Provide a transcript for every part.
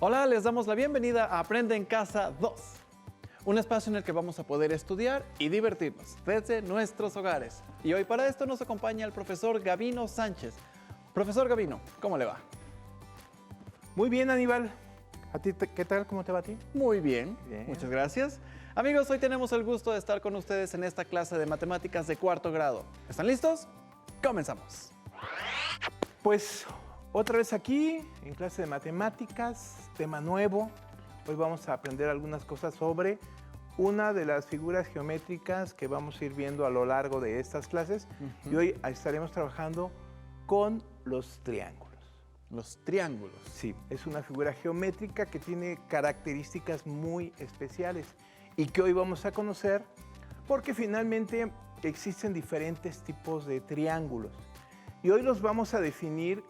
Hola, les damos la bienvenida a Aprende en Casa 2, un espacio en el que vamos a poder estudiar y divertirnos desde nuestros hogares. Y hoy para esto nos acompaña el profesor Gavino Sánchez. Profesor Gavino, ¿cómo le va? Muy bien, Aníbal. ¿A ti qué tal? ¿Cómo te va a ti? Muy bien, Bien. muchas gracias. Amigos, hoy tenemos el gusto de estar con ustedes en esta clase de matemáticas de cuarto grado. ¿Están listos? Comenzamos. Pues otra vez aquí, en clase de matemáticas, tema nuevo. Hoy vamos a aprender algunas cosas sobre una de las figuras geométricas que vamos a ir viendo a lo largo de estas clases. Y hoy estaremos trabajando con los triángulos. Los triángulos. Sí, es una figura geométrica que tiene características muy especiales y que hoy vamos a conocer porque finalmente existen diferentes tipos de triángulos. Y hoy los vamos a definir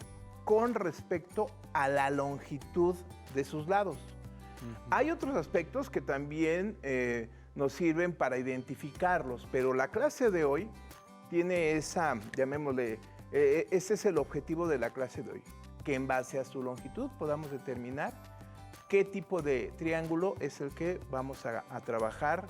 con respecto a la longitud de sus lados. Hay otros aspectos que también nos sirven para identificarlos, pero la clase de hoy tiene esa, llamémosle, ese es el objetivo de la clase de hoy, que en base a su longitud podamos determinar qué tipo de triángulo es el que vamos a trabajar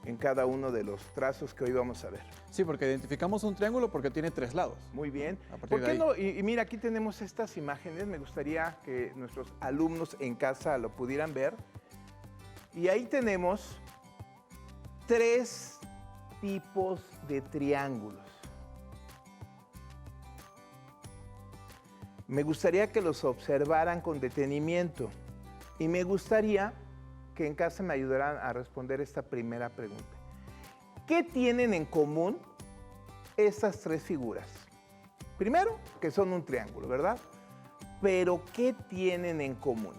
en cada uno de los trazos que hoy vamos a ver. Sí, porque identificamos un triángulo porque tiene tres lados. Muy bien. A partir ¿Por de qué ahí. no? Y mira, aquí tenemos estas imágenes. Me gustaría que nuestros alumnos en casa lo pudieran ver. Y ahí tenemos tres tipos de triángulos. Me gustaría que los observaran con detenimiento. Y me gustaría que en casa me ayudaran a responder esta primera pregunta. ¿Qué tienen en común estas tres figuras? Primero, que son un triángulo, ¿verdad? Pero ¿qué tienen en común?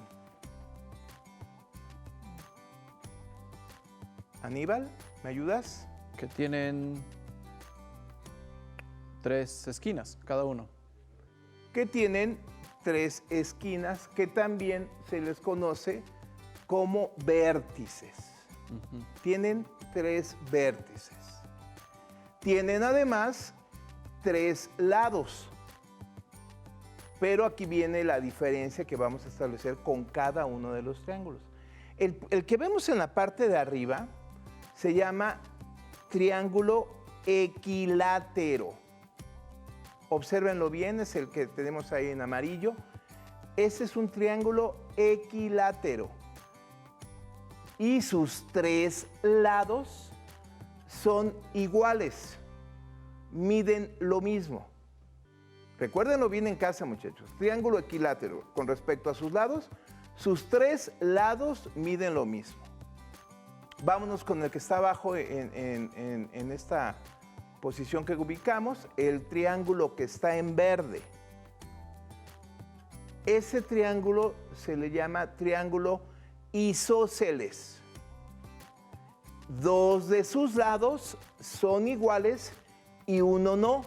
Aníbal, ¿me ayudas? Que tienen tres esquinas cada uno. Que tienen tres esquinas que también se les conoce como vértices. Tienen tres vértices. Tienen además tres lados. Pero aquí viene la diferencia que vamos a establecer con cada uno de los triángulos. El que vemos en la parte de arriba se llama triángulo equilátero. Obsérvenlo bien, es el que tenemos ahí en amarillo. Ese es un triángulo equilátero. Y sus tres lados son iguales, miden lo mismo. Recuérdenlo bien en casa, muchachos. Triángulo equilátero, con respecto a sus lados, sus tres lados miden lo mismo. Vámonos con el que está abajo en esta posición que ubicamos, el triángulo que está en verde. Ese triángulo se le llama triángulo isósceles. Dos de sus lados son iguales y uno no.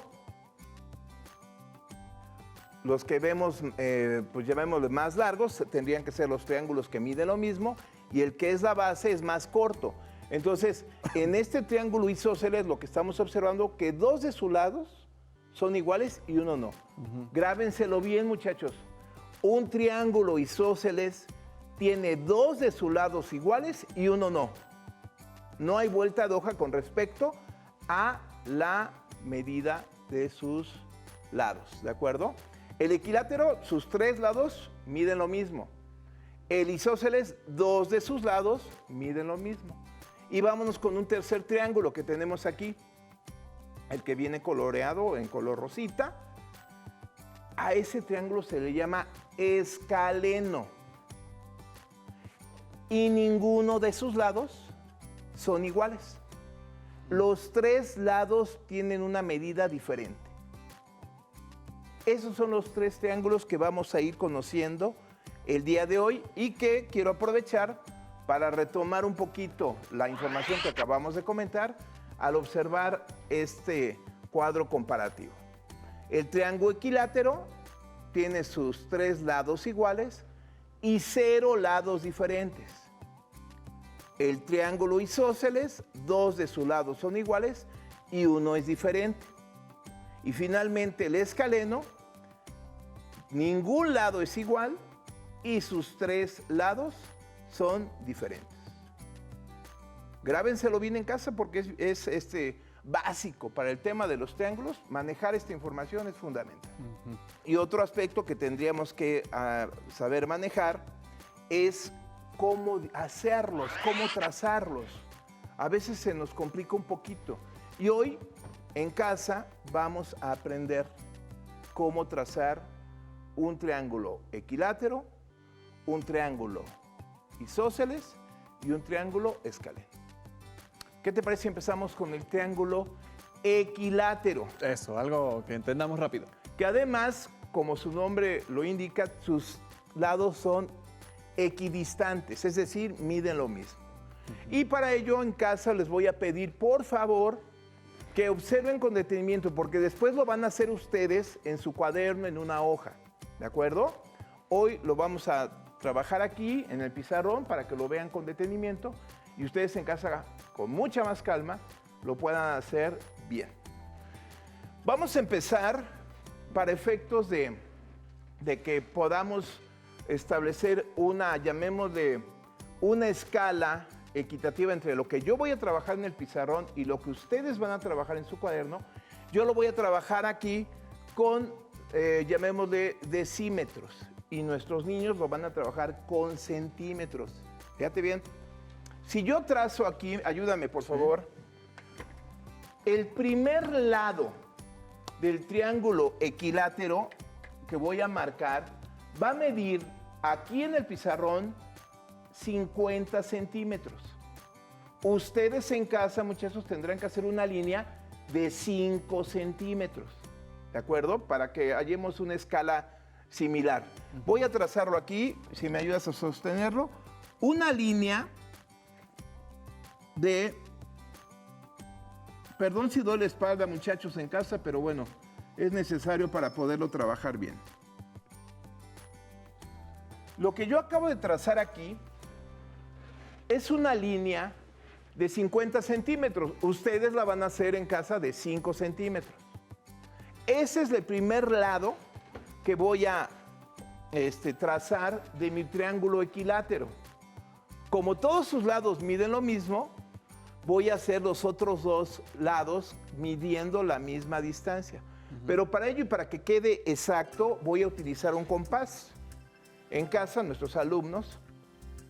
Los que vemos, pues llamémoslos más largos, tendrían que ser los triángulos que miden lo mismo y el que es la base es más corto. Entonces, en este triángulo isósceles lo que estamos observando que dos de sus lados son iguales y uno no. Grábenselo bien, muchachos. Un triángulo isósceles tiene dos de sus lados iguales y uno no. No hay vuelta de hoja con respecto a la medida de sus lados, ¿de acuerdo? El equilátero, sus tres lados miden lo mismo. El isósceles, dos de sus lados miden lo mismo. Y vámonos con un tercer triángulo que tenemos aquí, el que viene coloreado en color rosita. A ese triángulo se le llama escaleno. Y ninguno de sus lados son iguales. Los tres lados tienen una medida diferente. Esos son los tres triángulos que vamos a ir conociendo el día de hoy y que quiero aprovechar para retomar un poquito la información que acabamos de comentar al observar este cuadro comparativo. El triángulo equilátero tiene sus tres lados iguales y 0 lados diferentes. El triángulo isósceles, dos de sus lados son iguales y uno es diferente. Y finalmente el escaleno, ningún lado es igual y sus 3 lados son diferentes. Grábenselo bien en casa porque es básico para el tema de los triángulos. Manejar esta información es fundamental. Y otro aspecto que tendríamos que saber manejar es cómo hacerlos, cómo trazarlos. A veces se nos complica un poquito. Y hoy en casa vamos a aprender cómo trazar un triángulo equilátero, un triángulo isósceles y un triángulo escaleno. ¿Qué te parece si empezamos con el triángulo equilátero? Eso, algo que entendamos rápido. Que además, como su nombre lo indica, sus lados son equidistantes, es decir, miden lo mismo. Y para ello en casa les voy a pedir, por favor, que observen con detenimiento, porque después lo van a hacer ustedes en su cuaderno, en una hoja, ¿de acuerdo? Hoy lo vamos a trabajar aquí en el pizarrón para que lo vean con detenimiento y ustedes en casa, con mucha más calma, lo puedan hacer bien. Vamos a empezar para efectos de que podamos establecer una, llamémosle, una escala equitativa entre lo que yo voy a trabajar en el pizarrón y lo que ustedes van a trabajar en su cuaderno. Yo lo voy a trabajar aquí con, llamémosle, decímetros y nuestros niños lo van a trabajar con centímetros. Fíjate bien. Si yo trazo aquí, ayúdame por favor, el primer lado del triángulo equilátero que voy a marcar va a medir aquí en el pizarrón 50 centímetros. Ustedes en casa, muchachos, tendrán que hacer una línea de 5 centímetros, ¿de acuerdo? Para que hallemos una escala similar. Voy a trazarlo aquí, si me ayudas a sostenerlo, una línea de, perdón si doy la espalda, muchachos, en casa, pero bueno, es necesario para poderlo trabajar bien. Lo que yo acabo de trazar aquí es una línea de 50 centímetros. Ustedes la van a hacer en casa de 5 centímetros. Ese es el primer lado que voy a trazar de mi triángulo equilátero. Como todos sus lados miden lo mismo, voy a hacer los otros 2 lados midiendo la misma distancia. Pero para ello y para que quede exacto, voy a utilizar un compás. En casa, nuestros alumnos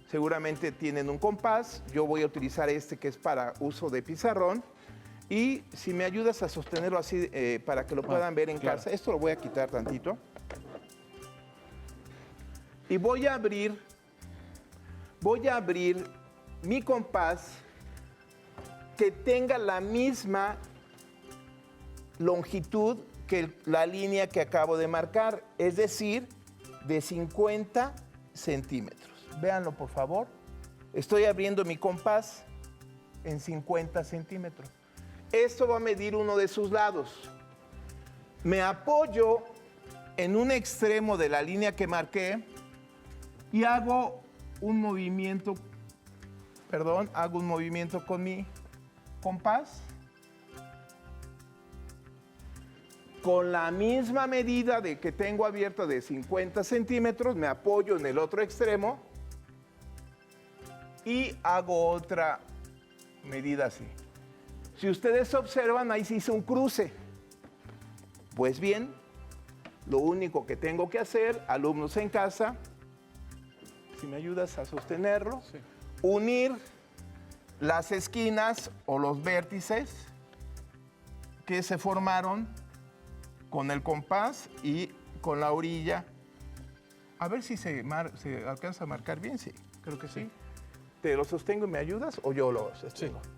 seguramente tienen un compás. Yo voy a utilizar este que es para uso de pizarrón. Y si me ayudas a sostenerlo así para que lo puedan ver en casa, esto lo voy a quitar tantito. Y voy a abrir mi compás que tenga la misma longitud que la línea que acabo de marcar, es decir, de 50 centímetros. Véanlo, por favor. Estoy abriendo mi compás en 50 centímetros. Esto va a medir uno de sus lados. Me apoyo en un extremo de la línea que marqué y hago un movimiento con mi compás. Con la misma medida de que tengo abierto de 50 centímetros, me apoyo en el otro extremo y hago otra medida así. Si ustedes observan, ahí se hizo un cruce. Pues bien, lo único que tengo que hacer, alumnos en casa, si me ayudas a sostenerlo, sí, unir las esquinas o los vértices que se formaron con el compás y con la orilla. A ver si se alcanza a marcar bien, sí, creo que sí. ¿Te lo sostengo y me ayudas o yo lo sostengo? Sí.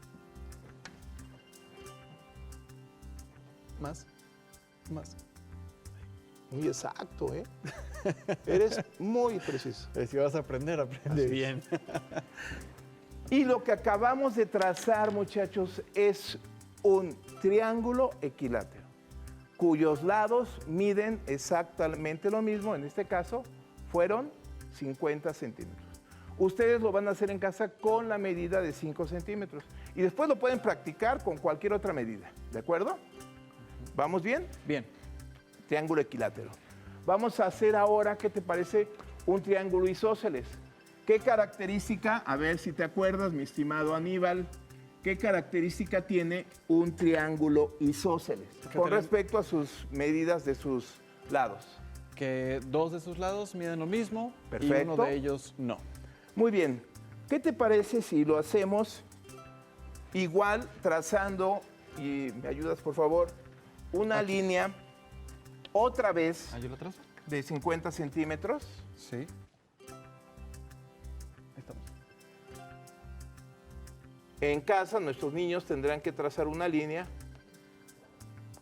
Más. Muy exacto, ¿eh? Eres muy preciso. Si vas a aprender, aprende bien. Y lo que acabamos de trazar, muchachos, es un triángulo equilátero, cuyos lados miden exactamente lo mismo. En este caso, fueron 50 centímetros. Ustedes lo van a hacer en casa con la medida de 5 centímetros. Y después lo pueden practicar con cualquier otra medida. ¿De acuerdo? ¿Vamos bien? Bien. Triángulo equilátero. Vamos a hacer ahora, ¿qué te parece? un triángulo isósceles. ¿Qué característica, a ver si te acuerdas, mi estimado Aníbal, qué característica tiene un triángulo isósceles con respecto a sus medidas de sus lados? Que dos de sus lados miden lo mismo y Perfecto. uno de ellos no. Muy bien. ¿Qué te parece si lo hacemos igual trazando, y me ayudas por favor, una línea otra vez ¿Ah, yo lo trazo? de 50 centímetros? Sí. Ahí estamos. En casa nuestros niños tendrán que trazar una línea,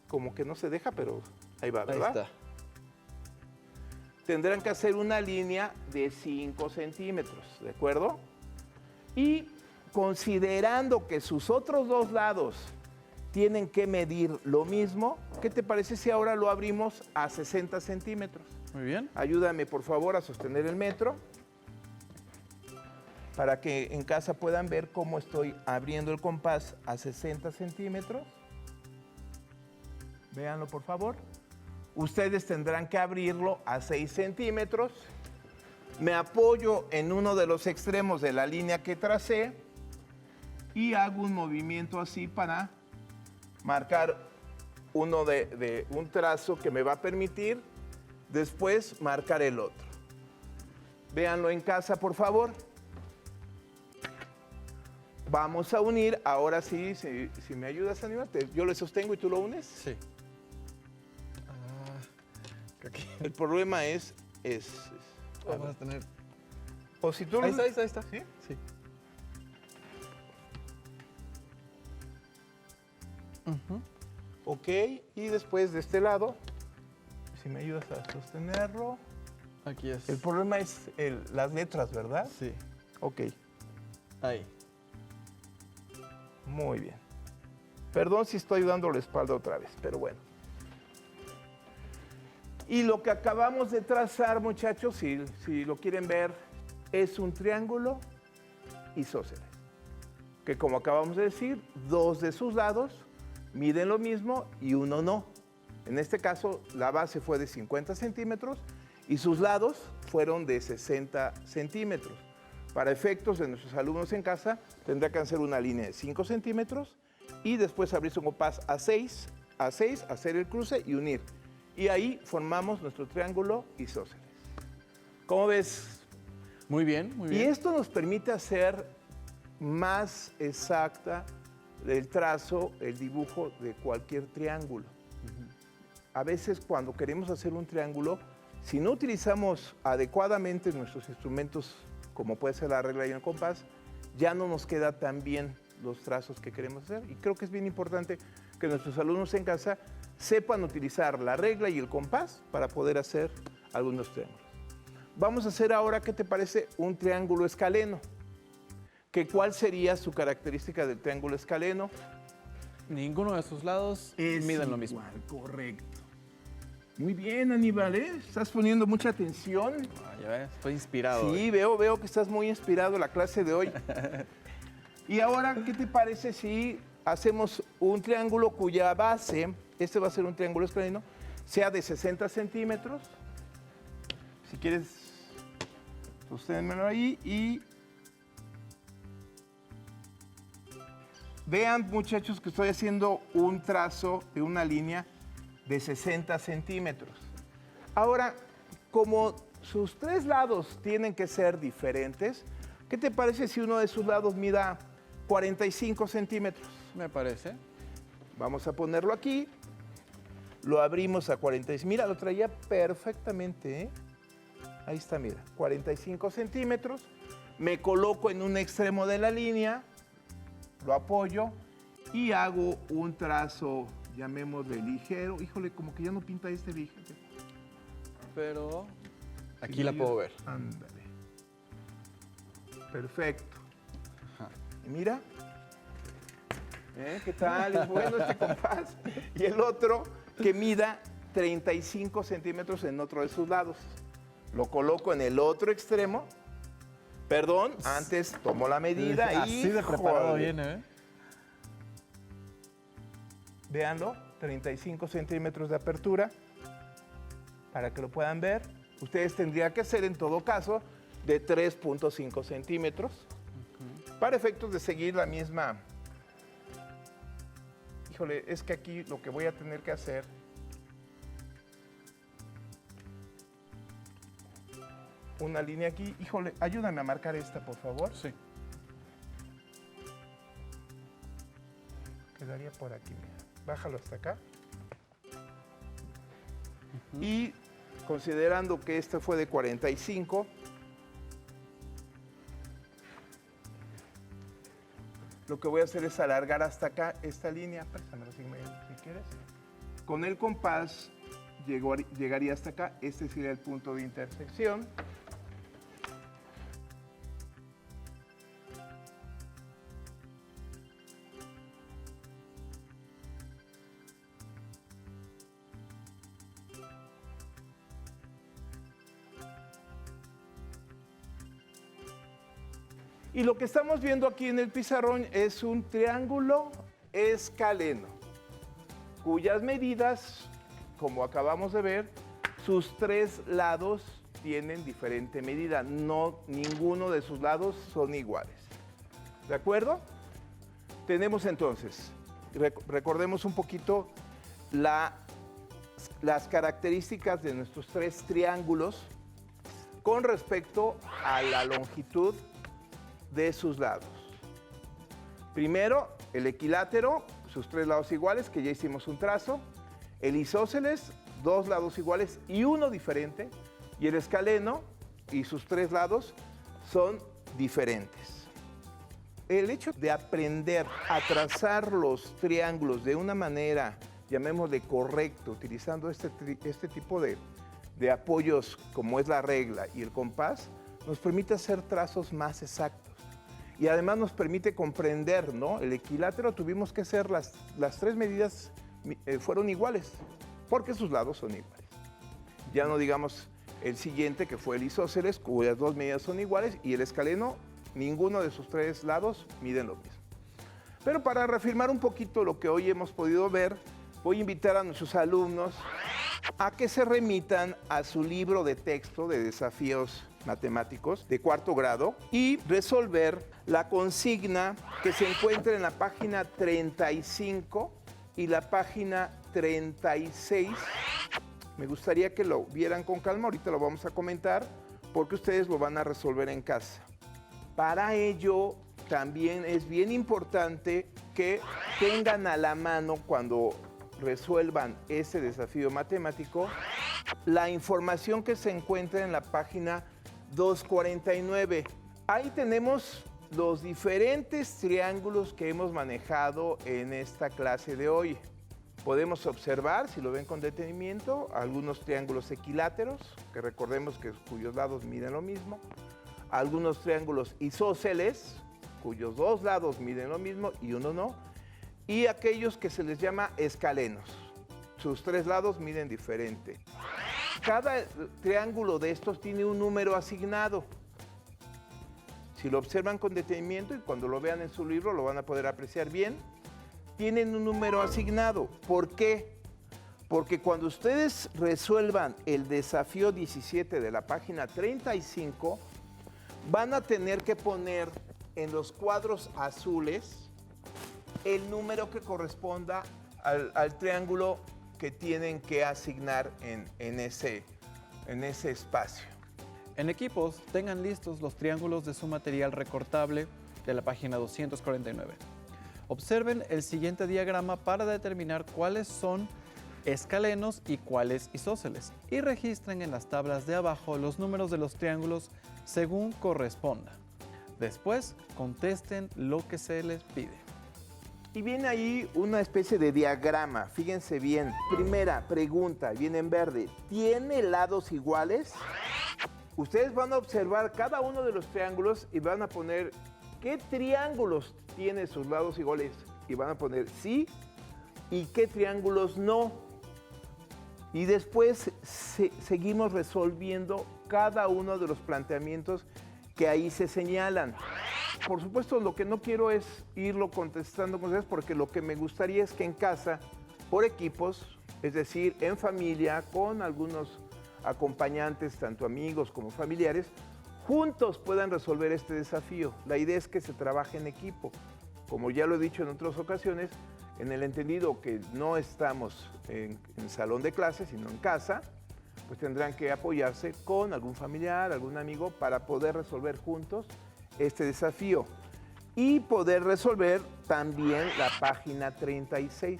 como que no se deja, pero ahí va, Ahí ¿verdad? está. Tendrán que hacer una línea de 5 centímetros, ¿de acuerdo? Y considerando que sus otros dos lados tienen que medir lo mismo, ¿qué te parece si ahora lo abrimos a 60 centímetros? Muy bien. Ayúdame por favor a sostener el metro para que en casa puedan ver cómo estoy abriendo el compás a 60 centímetros. Véanlo por favor. Ustedes tendrán que abrirlo a 6 centímetros. Me apoyo en uno de los extremos de la línea que tracé y hago un movimiento así para marcar uno de un trazo que me va a permitir después marcar el otro. Véanlo en casa, por favor. Vamos a unir, ahora sí, si me ayudas, Aníbal, yo lo sostengo y tú lo unes. Sí. Aquí. El problema es Vamos a tener. o si tú lo Ahí está, ahí está, ahí está. ¿Sí? Sí. Ok, y después de este lado, si me ayudas a sostenerlo. Aquí es. El problema es las letras, ¿verdad? Sí. Ok, Ahí. muy bien. Perdón si estoy dando la espalda otra vez, pero bueno. Y lo que acabamos de trazar, muchachos, si lo quieren ver, es un triángulo isósceles. Que como acabamos de decir, dos de sus lados miden lo mismo y uno no. En este caso, la base fue de 50 centímetros y sus lados fueron de 60 centímetros. Para efectos de nuestros alumnos en casa, tendrá que hacer una línea de 5 centímetros y después abrirse un compás a 6, hacer el cruce y unir. Y ahí formamos nuestro triángulo isósceles. ¿Cómo ves? Muy bien, muy Y bien. esto nos permite hacer más exacta el trazo, el dibujo de cualquier triángulo. A veces cuando queremos hacer un triángulo, si no utilizamos adecuadamente nuestros instrumentos, como puede ser la regla y el compás, ya no nos queda tan bien los trazos que queremos hacer. Y creo que es bien importante que nuestros alumnos en casa sepan utilizar la regla y el compás para poder hacer algunos triángulos. Vamos a hacer ahora, ¿qué te parece? Un triángulo escaleno. ¿Cuál sería su característica del triángulo escaleno? Ninguno de sus lados miden lo mismo. Correcto. Muy bien, Aníbal, ¿eh? Estás poniendo mucha atención. Ah, ya ves, estoy inspirado. Sí, veo que estás muy inspirado en la clase de hoy. Y ahora, ¿qué te parece si hacemos un triángulo cuya base, este va a ser un triángulo escaleno, sea de 60 centímetros? Si quieres, sosténmelo ahí y vean, muchachos, que estoy haciendo un trazo de una línea de 60 centímetros. Ahora, como sus tres lados tienen que ser diferentes, ¿qué te parece si uno de sus lados mida 45 centímetros? Me parece. Vamos a ponerlo aquí. Lo abrimos a 45. Mira, lo traía perfectamente, ¿eh? Ahí está, mira, 45 centímetros. Me coloco en un extremo de la línea, lo apoyo y hago un trazo, llamémosle ligero. Híjole, como que ya no pinta este ligero. Pero Si aquí me la ayudas. puedo ver. Ándale. Perfecto. Ajá. Y mira. ¿Qué tal? Es bueno este compás. Y el otro que mida 35 centímetros en otro de sus lados. Lo coloco en el otro extremo. Perdón, antes tomo la medida y... Así de preparado viene, ¿eh? Véanlo, 35 centímetros de apertura, para que lo puedan ver. Ustedes tendrían que hacer en todo caso de 3.5 centímetros para efectos de seguir la misma. Híjole, es que aquí lo que voy a tener que hacer una línea aquí. Híjole, ayúdame a marcar esta, por favor. Sí. Quedaría por aquí, mira. Bájalo hasta acá. Y considerando que este fue de 45, lo que voy a hacer es alargar hasta acá esta línea. Préstamelo si quieres. Con el compás llegaría hasta acá. Este sería el punto de intersección. Y lo que estamos viendo aquí en el pizarrón es un triángulo escaleno, cuyas medidas, como acabamos de ver, sus tres lados tienen diferente medida. No, ninguno de sus lados son iguales. ¿De acuerdo? Tenemos entonces, recordemos un poquito las características de nuestros tres triángulos con respecto a la longitud de sus lados. Primero, el equilátero, sus tres lados iguales, que ya hicimos un trazo. El isósceles, dos lados iguales y uno diferente. Y el escaleno y sus tres lados son diferentes. El hecho de aprender a trazar los triángulos de una manera, llamémosle correcto, utilizando este tipo de apoyos como es la regla y el compás, nos permite hacer trazos más exactos. Y además nos permite comprender, ¿no? El equilátero tuvimos que hacer las tres medidas fueron iguales, porque sus lados son iguales. Ya no digamos el siguiente, que fue el isósceles, cuyas dos medidas son iguales, y el escaleno, ninguno de sus tres lados miden lo mismo. Pero para reafirmar un poquito lo que hoy hemos podido ver, voy a invitar a nuestros alumnos a que se remitan a su libro de texto de desafíos matemáticos de cuarto grado y resolver la consigna que se encuentra en la página 35 y la página 36. Me gustaría que lo vieran con calma, ahorita lo vamos a comentar, porque ustedes lo van a resolver en casa. Para ello, también es bien importante que tengan a la mano, cuando resuelvan ese desafío matemático, la información que se encuentra en la página 249. Ahí tenemos los diferentes triángulos que hemos manejado en esta clase de hoy. Podemos observar, si lo ven con detenimiento, algunos triángulos equiláteros, que recordemos que cuyos lados miden lo mismo, algunos triángulos isósceles, cuyos dos lados miden lo mismo y uno no, y aquellos que se les llama escalenos. Sus tres lados miden diferente. Cada triángulo de estos tiene un número asignado. Si lo observan con detenimiento y cuando lo vean en su libro lo van a poder apreciar bien, tienen un número asignado. ¿Por qué? Porque cuando ustedes resuelvan el desafío 17 de la página 35, van a tener que poner en los cuadros azules el número que corresponda al triángulo que tienen que asignar en ese espacio. En equipos, tengan listos los triángulos de su material recortable de la página 249. Observen el siguiente diagrama para determinar cuáles son escalenos y cuáles isósceles y registren en las tablas de abajo los números de los triángulos según corresponda. Después, contesten lo que se les pide. Y viene ahí una especie de diagrama, fíjense bien. Primera pregunta, viene en verde, ¿tiene lados iguales? Ustedes van a observar cada uno de los triángulos y van a poner qué triángulos tiene sus lados iguales. Y van a poner sí y qué triángulos no. Y después seguimos resolviendo cada uno de los planteamientos que ahí se señalan. Por supuesto, lo que no quiero es irlo contestando con ustedes, porque lo que me gustaría es que en casa, por equipos, es decir, en familia, con algunos acompañantes, tanto amigos como familiares, juntos puedan resolver este desafío. La idea es que se trabaje en equipo. Como ya lo he dicho en otras ocasiones, en el entendido que no estamos en salón de clases, sino en casa, pues tendrán que apoyarse con algún familiar, algún amigo, para poder resolver juntos este desafío. Y poder resolver también la página 36.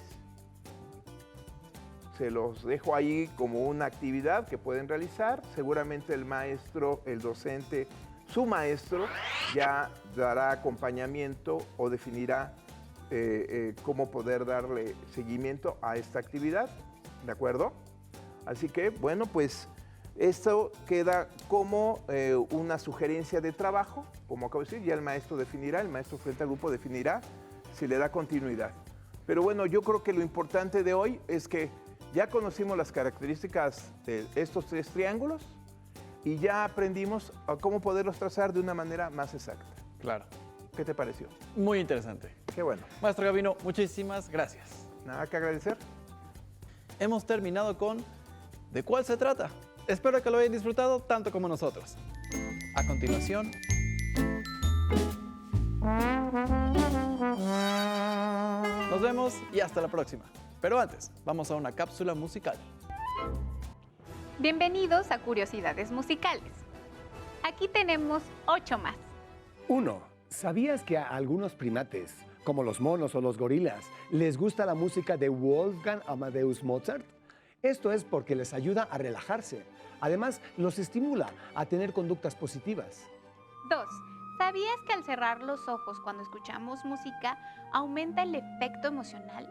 Se los dejo ahí como una actividad que pueden realizar. Seguramente el maestro, el docente, su maestro ya dará acompañamiento o definirá cómo poder darle seguimiento a esta actividad, ¿de acuerdo? Así que, bueno, pues esto queda como una sugerencia de trabajo, como acabo de decir, ya el maestro definirá, el maestro frente al grupo definirá si le da continuidad. Pero bueno, yo creo que lo importante de hoy es que ya conocimos las características de estos 3 triángulos y ya aprendimos a cómo poderlos trazar de una manera más exacta. Claro. ¿Qué te pareció? Muy interesante. Qué bueno. Maestro Gavino, muchísimas gracias. Nada que agradecer. Hemos terminado con ¿de cuál se trata? Espero que lo hayan disfrutado tanto como nosotros. A continuación, nos vemos y hasta la próxima. Pero antes, vamos a una cápsula musical. Bienvenidos a Curiosidades Musicales. Aquí tenemos 8 más. 1. ¿Sabías que a algunos primates, como los monos o los gorilas, les gusta la música de Wolfgang Amadeus Mozart? Esto es porque les ayuda a relajarse. Además, los estimula a tener conductas positivas. 2. ¿Sabías que al cerrar los ojos cuando escuchamos música aumenta el efecto emocional?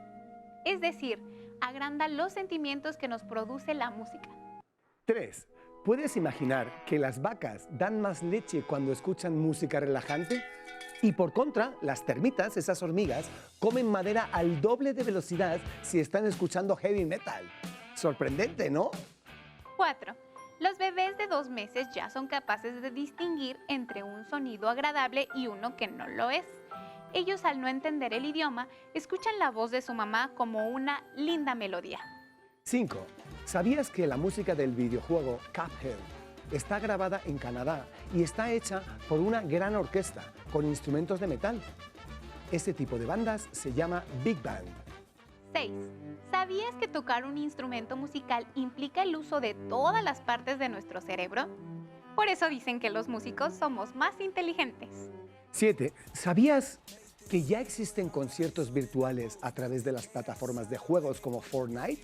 Es decir, agranda los sentimientos que nos produce la música. 3. ¿Puedes imaginar que las vacas dan más leche cuando escuchan música relajante? Y por contra, las termitas, esas hormigas, comen madera al doble de velocidad si están escuchando heavy metal. Sorprendente, ¿no? 4. Los bebés de 2 meses ya son capaces de distinguir entre un sonido agradable y uno que no lo es. Ellos, al no entender el idioma, escuchan la voz de su mamá como una linda melodía. 5. ¿Sabías que la música del videojuego Cuphead está grabada en Canadá y está hecha por una gran orquesta con instrumentos de metal? Este tipo de bandas se llama Big Band. 6. ¿Sabías que tocar un instrumento musical implica el uso de todas las partes de nuestro cerebro? Por eso dicen que los músicos somos más inteligentes. 7. ¿Sabías que ya existen conciertos virtuales a través de las plataformas de juegos como Fortnite?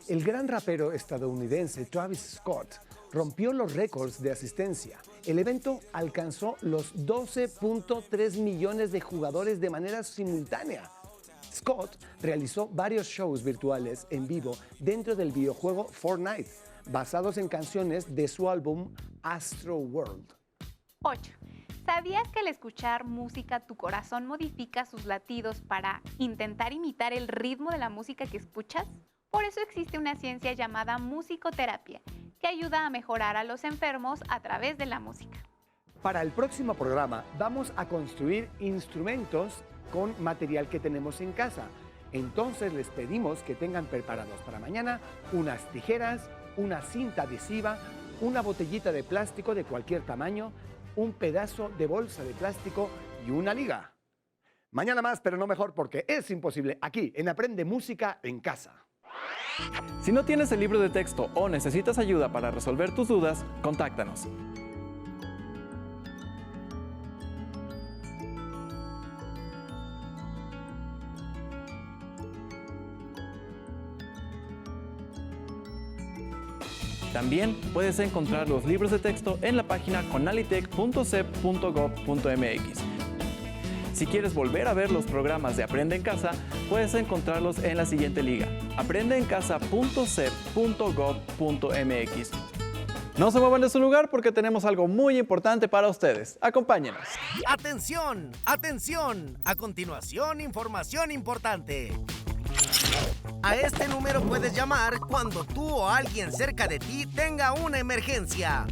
El gran rapero estadounidense Travis Scott rompió los récords de asistencia. El evento alcanzó los 12.3 millones de jugadores de manera simultánea. Scott realizó varios shows virtuales en vivo dentro del videojuego Fortnite, basados en canciones de su álbum Astro World. 8. ¿Sabías que al escuchar música tu corazón modifica sus latidos para intentar imitar el ritmo de la música que escuchas? Por eso existe una ciencia llamada musicoterapia, que ayuda a mejorar a los enfermos a través de la música. Para el próximo programa vamos a construir instrumentos con material que tenemos en casa. Entonces les pedimos que tengan preparados para mañana unas tijeras, una cinta adhesiva, una botellita de plástico de cualquier tamaño, un pedazo de bolsa de plástico y una liga. Mañana más, pero no mejor, porque es imposible aquí en Aprende Música en Casa. Si no tienes el libro de texto o necesitas ayuda para resolver tus dudas, contáctanos. También puedes encontrar los libros de texto en la página conalitec.cep.gov.mx. Si quieres volver a ver los programas de Aprende en Casa, puedes encontrarlos en la siguiente liga: aprendeencasa.cep.gov.mx. No se muevan de su lugar porque tenemos algo muy importante para ustedes. Acompáñenos. ¡Atención! ¡Atención! A continuación, información importante. A este número puedes llamar cuando tú o alguien cerca de ti tenga una emergencia.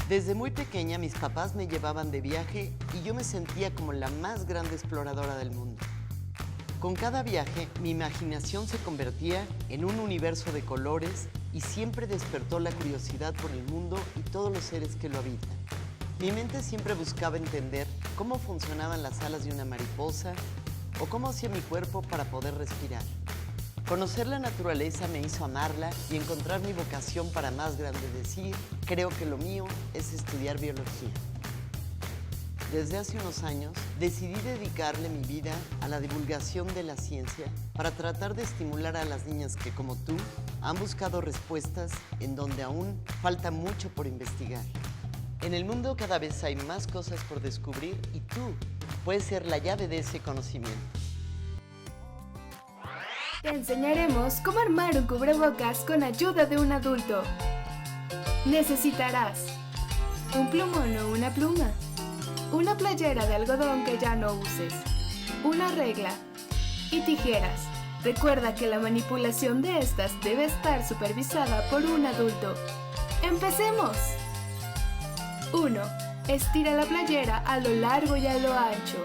Desde muy pequeña mis papás me llevaban de viaje y yo me sentía como la más grande exploradora del mundo. Con cada viaje, mi imaginación se convertía en un universo de colores y siempre despertó la curiosidad por el mundo y todos los seres que lo habitan. Mi mente siempre buscaba entender cómo funcionaban las alas de una mariposa o cómo hacía mi cuerpo para poder respirar. Conocer la naturaleza me hizo amarla y encontrar mi vocación para más grande decir, creo que lo mío es estudiar biología. Desde hace unos años, decidí dedicarle mi vida a la divulgación de la ciencia para tratar de estimular a las niñas que, como tú, han buscado respuestas en donde aún falta mucho por investigar. En el mundo cada vez hay más cosas por descubrir y tú puedes ser la llave de ese conocimiento. Te enseñaremos cómo armar un cubrebocas con ayuda de un adulto. Necesitarás un plumón o una pluma, una playera de algodón que ya no uses, una regla y tijeras. Recuerda que la manipulación de estas debe estar supervisada por un adulto. ¡Empecemos! 1. Estira la playera a lo largo y a lo ancho.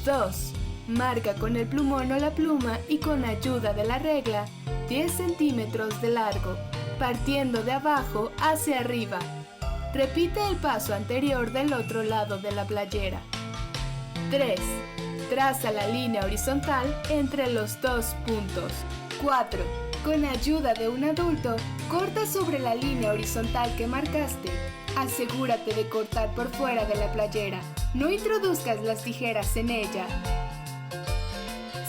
2. Marca con el plumón o la pluma y con ayuda de la regla 10 centímetros de largo, partiendo de abajo hacia arriba. Repite el paso anterior del otro lado de la playera. 3. Traza la línea horizontal entre los dos puntos. 4. Con ayuda de un adulto, corta sobre la línea horizontal que marcaste. Asegúrate de cortar por fuera de la playera. No introduzcas las tijeras en ella.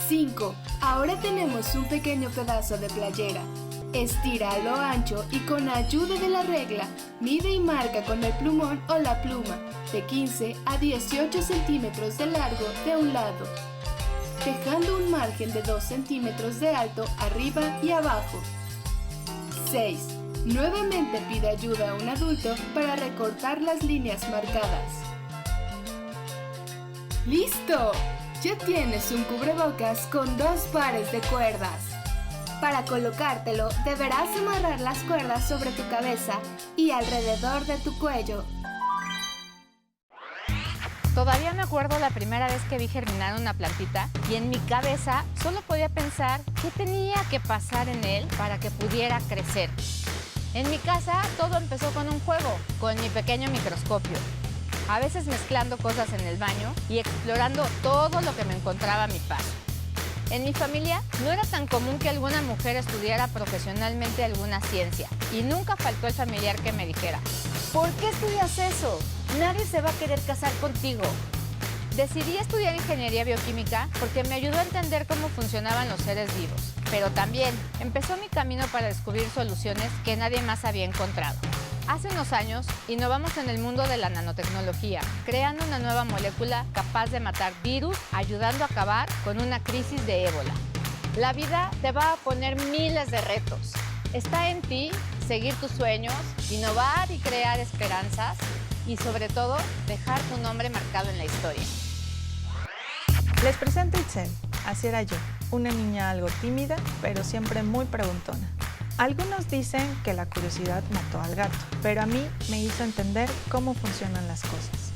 5. Ahora tenemos un pequeño pedazo de playera. Estira a lo ancho y con ayuda de la regla, mide y marca con el plumón o la pluma de 15 a 18 centímetros de largo de un lado, dejando un margen de 2 centímetros de alto arriba y abajo. 6. Nuevamente pide ayuda a un adulto para recortar las líneas marcadas. ¡Listo! Ya tienes un cubrebocas con 2 pares de cuerdas. Para colocártelo, deberás amarrar las cuerdas sobre tu cabeza y alrededor de tu cuello. Todavía me acuerdo la primera vez que vi germinar una plantita y en mi cabeza solo podía pensar qué tenía que pasar en él para que pudiera crecer. En mi casa todo empezó con un juego, con mi pequeño microscopio. A veces mezclando cosas en el baño y explorando todo lo que me encontraba a mi paso. En mi familia no era tan común que alguna mujer estudiara profesionalmente alguna ciencia y nunca faltó el familiar que me dijera: ¿por qué estudias eso? Nadie se va a querer casar contigo. Decidí estudiar ingeniería bioquímica porque me ayudó a entender cómo funcionaban los seres vivos, pero también empezó mi camino para descubrir soluciones que nadie más había encontrado. Hace unos años, innovamos en el mundo de la nanotecnología, creando una nueva molécula capaz de matar virus, ayudando a acabar con una crisis de ébola. La vida te va a poner miles de retos. Está en ti seguir tus sueños, innovar y crear esperanzas y, sobre todo, dejar tu nombre marcado en la historia. Les presento a Itzel. Así era yo, una niña algo tímida, pero siempre muy preguntona. Algunos dicen que la curiosidad mató al gato, pero a mí me hizo entender cómo funcionan las cosas.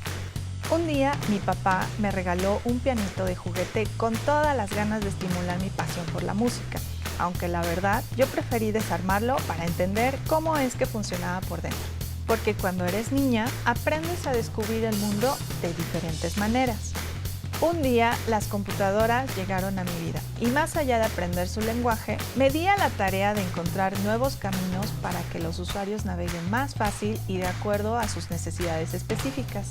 Un día mi papá me regaló un pianito de juguete con todas las ganas de estimular mi pasión por la música, aunque la verdad yo preferí desarmarlo para entender cómo es que funcionaba por dentro. Porque cuando eres niña aprendes a descubrir el mundo de diferentes maneras. Un día las computadoras llegaron a mi vida y más allá de aprender su lenguaje, me di a la tarea de encontrar nuevos caminos para que los usuarios naveguen más fácil y de acuerdo a sus necesidades específicas.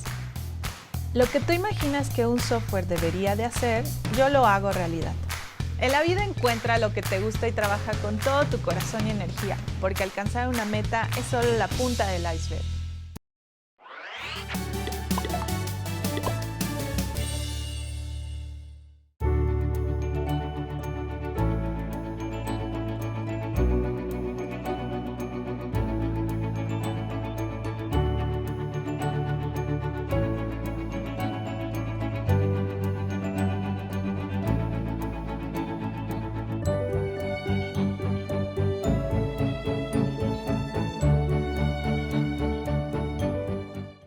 Lo que tú imaginas que un software debería de hacer, yo lo hago realidad. En la vida encuentra lo que te gusta y trabaja con todo tu corazón y energía, porque alcanzar una meta es solo la punta del iceberg.